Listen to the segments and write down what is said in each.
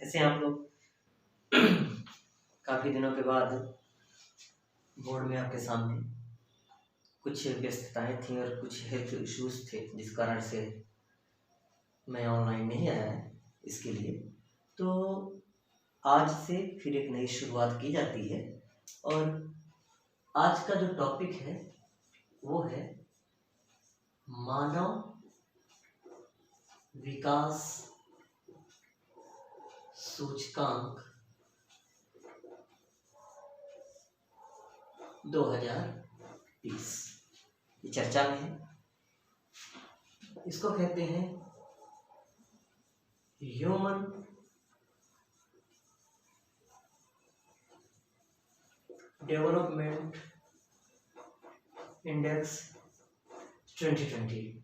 कैसे हैं आप लोग? काफ़ी दिनों के बाद बोर्ड में आपके सामने कुछ व्यस्तताएं थी और कुछ हेल्थ इश्यूज थे, जिस कारण से मैं ऑनलाइन नहीं आया है इसके लिए। तो आज से फिर एक नई शुरुआत की जाती है और आज का जो टॉपिक है वो है मानव विकास सूचकांक 2020। ये चर्चा में है। इसको कहते हैं human development index 2020,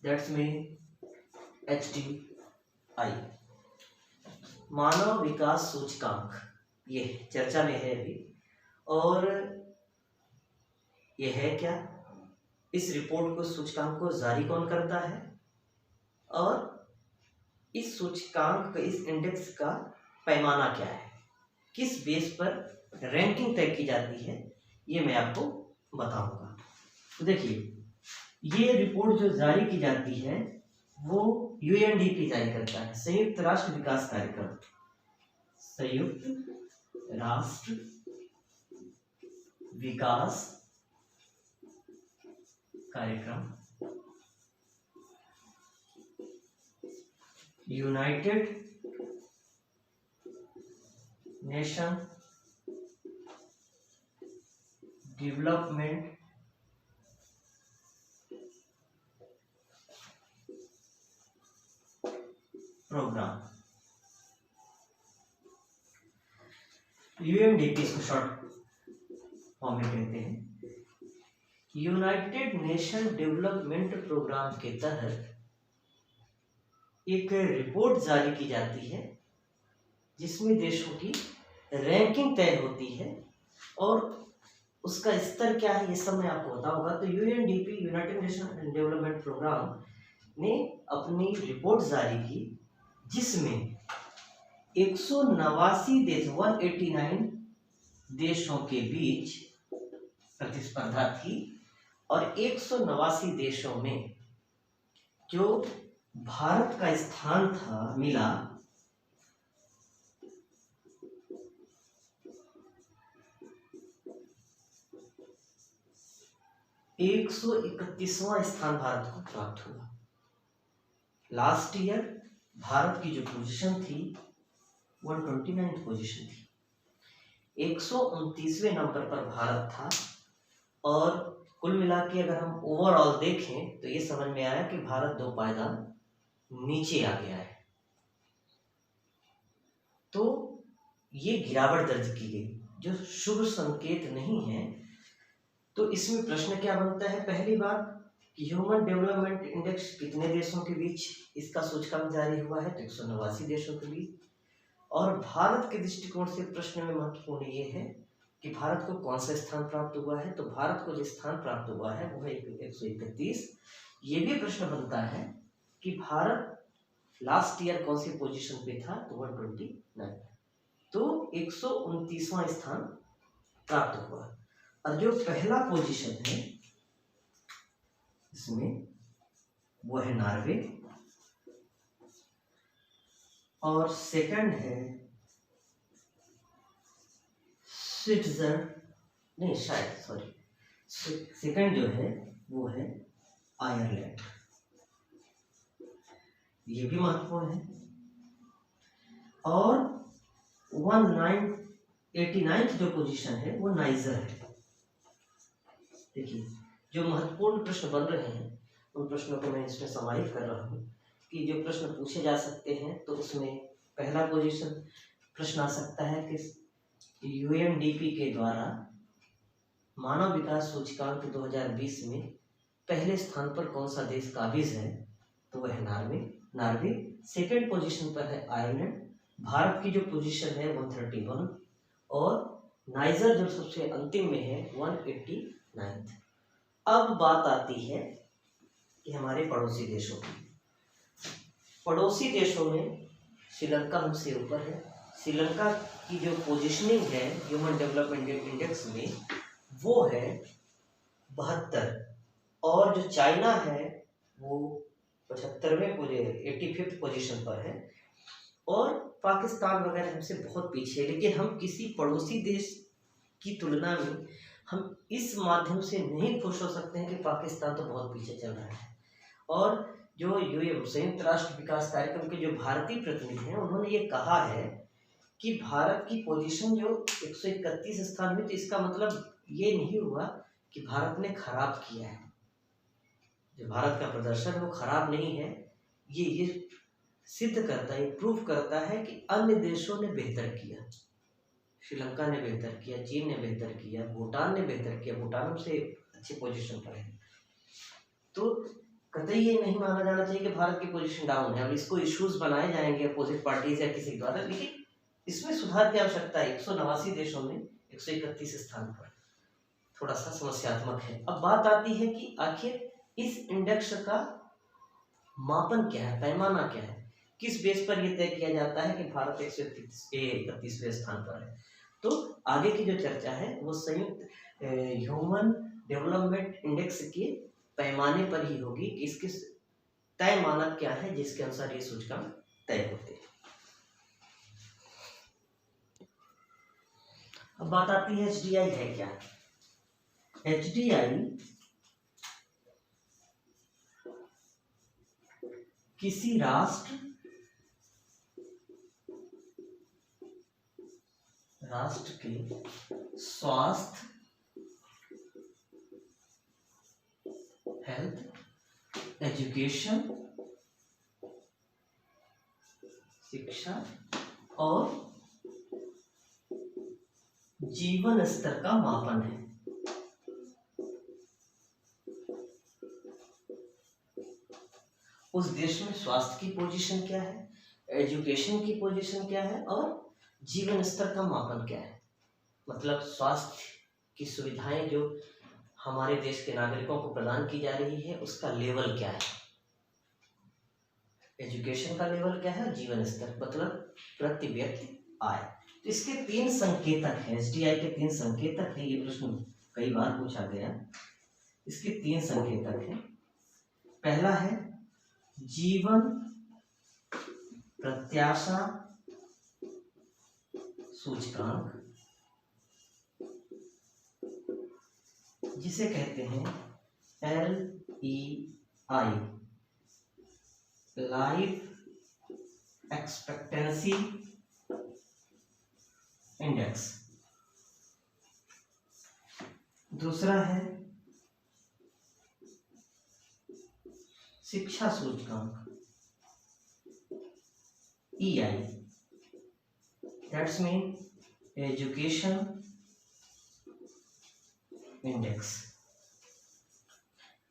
that's mean HDI, मानव विकास सूचकांक। ये चर्चा में है अभी। और ये है क्या, इस रिपोर्ट को, सूचकांक को जारी कौन करता है और इस सूचकांक का, इस इंडेक्स का पैमाना क्या है, किस बेस पर रैंकिंग तय की जाती है, ये मैं आपको बताऊंगा। तो देखिए, ये रिपोर्ट जो जारी की जाती है वो UNDP जारी करता है, संयुक्त राष्ट्र विकास कार्यक्रम। संयुक्त राष्ट्र विकास कार्यक्रम, United Nation Development Programme, UNDP इसको शॉर्ट फॉर्म में कहते हैं। यूनाइटेड नेशन डेवलपमेंट प्रोग्राम के तहत एक रिपोर्ट जारी की जाती है जिसमें देशों की रैंकिंग तय होती है और उसका स्तर क्या है ये सब मैं आपको बताऊंगा। तो UNDP, United Nation Development Programme ने अपनी रिपोर्ट जारी की जिसमें 189 देश, 189 देशों के बीच प्रतिस्पर्धा थी और 189 देशों में जो भारत का स्थान था मिला 131वां स्थान भारत को प्राप्त हुआ। लास्ट ईयर भारत की जो पोजीशन थी 129 पोजीशन थी, 129वें नंबर पर भारत था। और कुल मिला के अगर हम ओवरऑल देखें तो ये समझ में आया कि भारत 2 पायदान नीचे आ गया है। तो ये गिरावट दर्ज की गई जो शुभ संकेत नहीं है। तो इसमें प्रश्न क्या बनता है, पहली बात कि ह्यूमन डेवलपमेंट इंडेक्स कितने देशों के बीच इसका सूचकांक जारी हुआ है, तो 189 देशों के बीच। और भारत के दृष्टिकोण से प्रश्न में महत्वपूर्ण ये है कि भारत को कौन सा स्थान प्राप्त हुआ है, तो भारत को जो स्थान प्राप्त हुआ है वो है 131। ये भी प्रश्न बनता है कि भारत लास्ट ईयर कौन सी पोजीशन पे था, तो 129, तो 129वां स्थान प्राप्त हुआ। और जो पहला पोजीशन है इसमें वो है नॉर्वे और सेकंड है स्विट्जरलैंड, नहीं शायद सॉरी, सेकंड जो है वो है आयरलैंड। ये भी महत्वपूर्ण है। और 189 जो पोजीशन है वो नाइजर है। देखिए, जो महत्वपूर्ण प्रश्न बन रहे हैं उन प्रश्नों को मैं इसमें समाहित कर रहा हूँ कि जो प्रश्न पूछे जा सकते हैं। तो उसमें पहला पोजीशन प्रश्न आ सकता है कि UNDP के द्वारा मानव विकास सूचकांक 2020 में पहले स्थान पर कौन सा देश काबिज है, तो वह है नॉर्वे। सेकंड पोजीशन पर है आयरलैंड। भारत की जो पोजीशन है 131 और नाइजर जो सबसे अंतिम में है 189। अब बात आती है कि हमारे पड़ोसी देशों की। पड़ोसी देशों में श्रीलंका हमसे ऊपर है। श्रीलंका की जो पोजीशनिंग है ह्यूमन डेवलपमेंट इंडेक्स में वो है 72, और जो चाइना है वो 75वें 85th पोजीशन पर है, और पाकिस्तान वगैरह हमसे बहुत पीछे है। लेकिन हम किसी पड़ोसी देश की तुलना में हम इस माध्यम से नहीं खुश हो सकते हैं कि पाकिस्तान तो बहुत पीछे चल रहा है। और जो संयुक्त राष्ट्र विकास कार्यक्रम के जो भारतीय प्रतिनिधि हैं उन्होंने ये कहा है कि भारत की पोजीशन जो 131 स्थान में, तो इसका मतलब ये नहीं हुआ कि भारत ने खराब किया है। जो भारत का प्रदर्शन है वो खराब नहीं है, ये सिद्ध करता है, प्रूफ करता है कि अन्य देशों ने बेहतर किया। श्रीलंका ने बेहतर किया, चीन ने बेहतर किया, भूटान ने बेहतर किया, भूटान से अच्छी पोजीशन पर है। तो कतई ये नहीं माना जाना चाहिए कि भारत की पोजीशन डाउन है। अब इसको इश्यूज बनाए जाएंगे अपोजिट पार्टीज या किसी द्वारा, लेकिन इसमें सुधार की आवश्यकता है। 189 देशों में 131 स्थान पर थोड़ा सा समस्यात्मक है। अब बात आती है कि आखिर इस इंडेक्स का मापन क्या है, पैमाना क्या है, किस बेस पर यह तय किया जाता है कि भारत 131वें स्थान पर है। तो आगे की जो चर्चा है वो संयुक्त ह्यूमन डेवलपमेंट इंडेक्स के पैमाने पर ही होगी कि इसके तय मानक क्या है जिसके अनुसार ये सूचकांक तय होते हैं। अब बात आती है HDI है क्या। HDI किसी राष्ट्र के स्वास्थ्य, हेल्थ, एजुकेशन, शिक्षा और जीवन स्तर का मापन है। उस देश में स्वास्थ्य की पोजीशन क्या है, एजुकेशन की पोजीशन क्या है और जीवन स्तर का मापन क्या है। मतलब स्वास्थ्य की सुविधाएं जो हमारे देश के नागरिकों को प्रदान की जा रही है उसका लेवल क्या है, एजुकेशन का लेवल क्या है, जीवन स्तर मतलब प्रति व्यक्ति आय। तो इसके 3 संकेतक हैं, HDI के 3 संकेतक हैं। ये प्रश्न कई बार पूछा गया। इसके 3 संकेतक हैं। पहला है जीवन प्रत्याशा सूचकांक, जिसे कहते हैं LEI, लाइफ एक्सपेक्टेंसी इंडेक्स। दूसरा है शिक्षा सूचकांक EI, that's mean education index.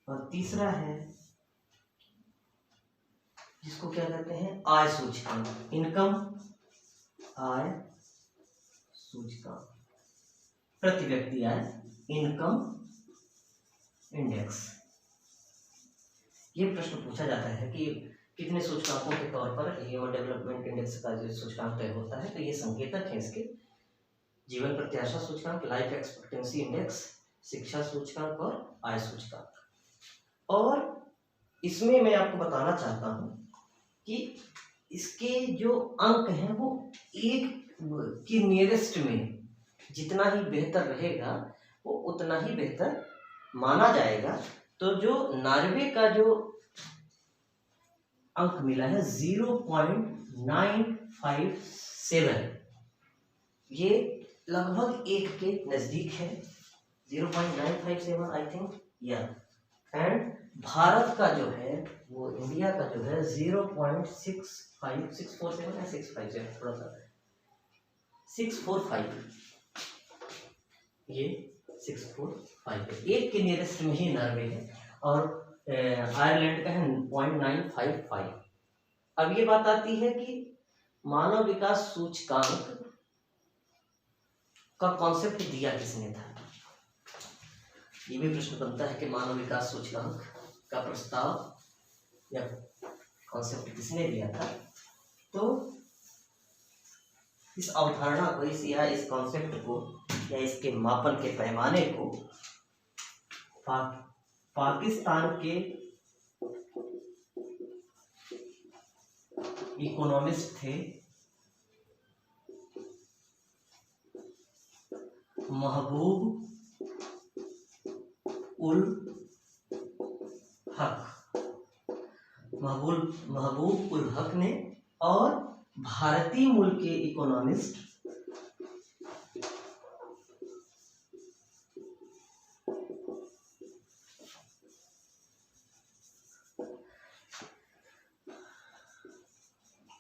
और तीसरा है जिसको क्या कहते हैं आय सूचकांक, इनकम आय सूचकांक, प्रति व्यक्ति आय, इनकम इंडेक्स। ये प्रश्न पूछा जाता है कि कितने सूचकांकों के तौर पर ह्यूमन डेवलपमेंट इंडेक्स का जो सूचकांक तय होता है। तो ये संकेतक है इसके, जीवन प्रत्याशा सूचकांक, लाइफ एक्सपेक्टेंसी इंडेक्स, शिक्षा सूचकांक और आय सूचकांक। और इसमें मैं आपको बताना चाहता हूं कि इसके जो अंक हैं वो 1 की नियरेस्ट में जितना ही बेहतर रहेगा वो उतना ही बेहतर माना जाएगा। तो जो नॉर्वे का जो अंक मिला है 0.957, ये लगभग 1 के नजदीक है, 0.957 आई थिंक या। एंड भारत का जो है वो इंडिया का जो है 0.65647 या 657, थोड़ा सा 645, ये 645 है, 1 के नियरेस्ट में ही नॉर्वे है। और आयरलैंड का है 0.955। अब ये बात आती है कि मानव विकास सूचकांक का कॉन्सेप्ट दिया किसने था। ये भी प्रश्न बनता है कि मानव विकास सूचकांक का प्रस्ताव या कॉन्सेप्ट किसने दिया था। तो इस अवधारणा को, इस कॉन्सेप्ट को या इसके मापन के पैमाने को पाकिस्तान के इकोनॉमिस्ट थे महबूब उल हक ने, और भारतीय मूल के इकोनॉमिस्ट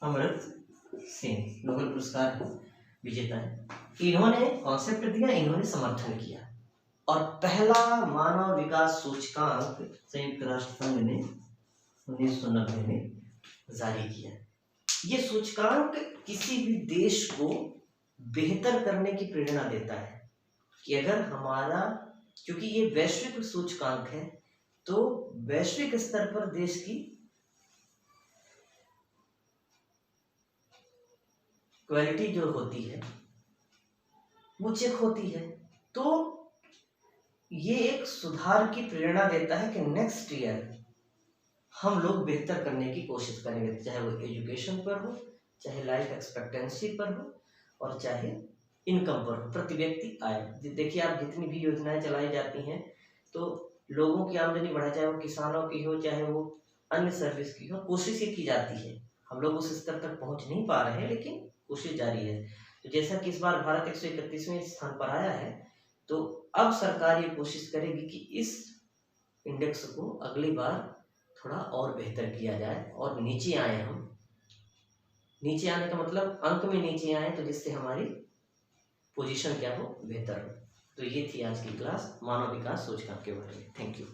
अमर्त्य सेन, नोबेल पुरस्कार विजेता है। इन्होंने कॉन्सेप्ट दिया, इन्होंने समर्थन किया, और पहला मानव विकास सूचकांक संयुक्त राष्ट्र संघ ने 1990 में जारी किया। ये सूचकांक किसी भी देश को बेहतर करने की प्रेरणा देता है कि अगर हमारा, क्योंकि ये वैश्विक सूचकांक है, तो वैश्विक स्तर पर देश की क्वालिटी जो होती है वो चेक होती है। तो ये एक सुधार की प्रेरणा देता है कि नेक्स्ट ईयर हम लोग बेहतर करने की कोशिश करेंगे, चाहे वो एजुकेशन पर हो, चाहे लाइफ एक्सपेक्टेंसी पर हो, और चाहे इनकम पर हो, प्रति व्यक्ति आय। देखिए आप जितनी भी योजनाएं चलाई जाती हैं तो लोगों की आमदनी बढ़ाई, चाहे वो किसानों की हो, चाहे वो अन्य सर्विस की हो, कोशिश ये की जाती है। हम लोग उस स्तर तक पहुंच नहीं पा रहे हैं, लेकिन कोशिश जारी है। तो जैसा कि इस बार भारत 131वें स्थान पर आया है, तो अब सरकार ये कोशिश करेगी कि इस इंडेक्स को अगली बार थोड़ा और बेहतर किया जाए और नीचे आए हम। नीचे आने का मतलब अंक में नीचे आए, तो जिससे हमारी पोजीशन क्या हो, बेहतर हो। तो ये थी आज की क्लास मानव विकास सूचकांक के बारे में। Thank you.